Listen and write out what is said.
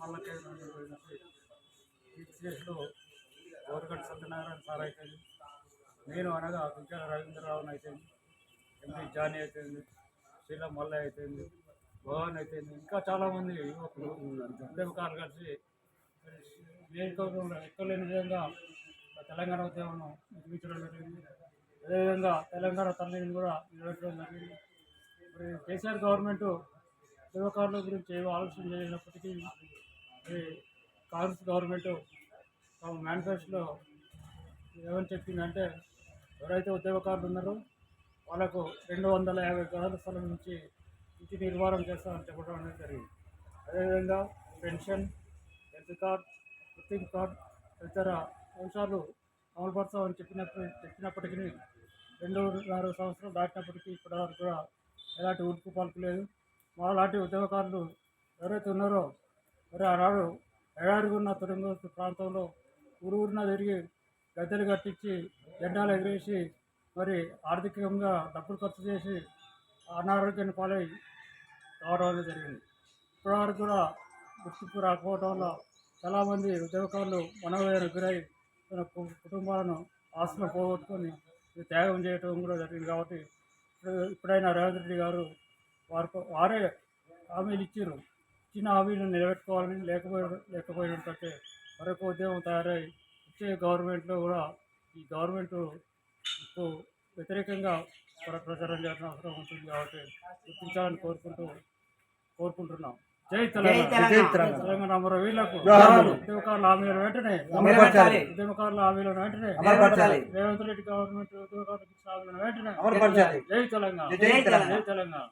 వాళ్ళకే టీచర్స్లో గోరగడ్డ సత్యనారాయణ సార్ అయితేంది, నేను అనగా దుర్జాల రవీంద్రరావుని అయితేంది, ఎంపీ జానీ అయితేంది, శ్రీలం మల్లయ్య అయితేంది, భవన్ అయితేంది, ఇంకా చాలామంది యువకులు ఉద్యమకారులు కలిసి నియోజకవర్గంలో ఎక్కలేని విధంగా తెలంగాణ ఉద్యమం నిర్మించడం జరిగింది. అదేవిధంగా తెలంగాణ తల్లిని కూడా నిలబెట్టడం జరిగింది. మరి కేసీఆర్ గవర్నమెంట్ ఉద్యమకారుల గురించి ఏమో ఆలోచన చేయనప్పటికీ ఈ కాంగ్రెస్ గవర్నమెంట్ తమ మేనిఫెస్టోలో ఏమని చెప్పిందంటే ఎవరైతే ఉద్యమకారులు ఉన్నారో వాళ్ళకు 250 గజాల స్థలం నుంచి ఇంటి నిర్మాణం చేస్తామని చెప్పడం అనేది జరిగింది. అదేవిధంగా పెన్షన్, హెల్త్ కార్డ్, గుర్తింపు కార్డ్ తదితర అంశాలు అమలుపరచామని చెప్పినప్పటికీ 2.5 సంవత్సరాలు దాటినప్పటికీ ఇప్పటివరకు కూడా ఎలాంటి ఉడుపు పలుకు లేదు. మాలాంటి ఉద్యమకారులు ఎవరైతే ఉన్నారో మరి ఆనాడు ఎడారిగున్న తొరంగ ప్రాంతంలో ఊరున తిరిగి గద్దెలు కట్టించి జెండాలు ఎగిరేసి మరి ఆర్థికంగా డబ్బులు ఖర్చు చేసి అనారోగ్యాన్ని పాలై రావడం అనేది జరిగింది. ఇప్పటివరకు కూడా గుర్తింపు రాకపోవడం వల్ల చాలామంది ఉద్యోగకారులు మనోవేదనకు గురై తన కుటుంబాలను ఆస్తులను పోగొట్టుకొని త్యాగం చేయడం కూడా జరిగింది. కాబట్టి ఇప్పుడైనా రేవంత్ రెడ్డి గారు వారే హామీలు ఇచ్చారు, ఇచ్చిన హామీలను నిలబెట్టుకోవాలని, లేకపోయినట్లయితే మరొక ఉద్యమం తయారై వచ్చే గవర్నమెంట్లో కూడా ఈ గవర్నమెంట్ వ్యతిరేకంగా ప్రచారం చేయాల్సిన అవసరం ఉంటుంది. కాబట్టి గుర్తించాలని కోరుకుంటున్నాం. జై తెలంగాణ. తెలంగాణ అమరవీరులకు ఉద్యమకారుల హామీలను వెంటనే రేవంత్ రెడ్డి గవర్నమెంట్ ఉద్యమకారులకు హామీలను వెంటనే జై తెలంగాణ. జై తెలంగాణ.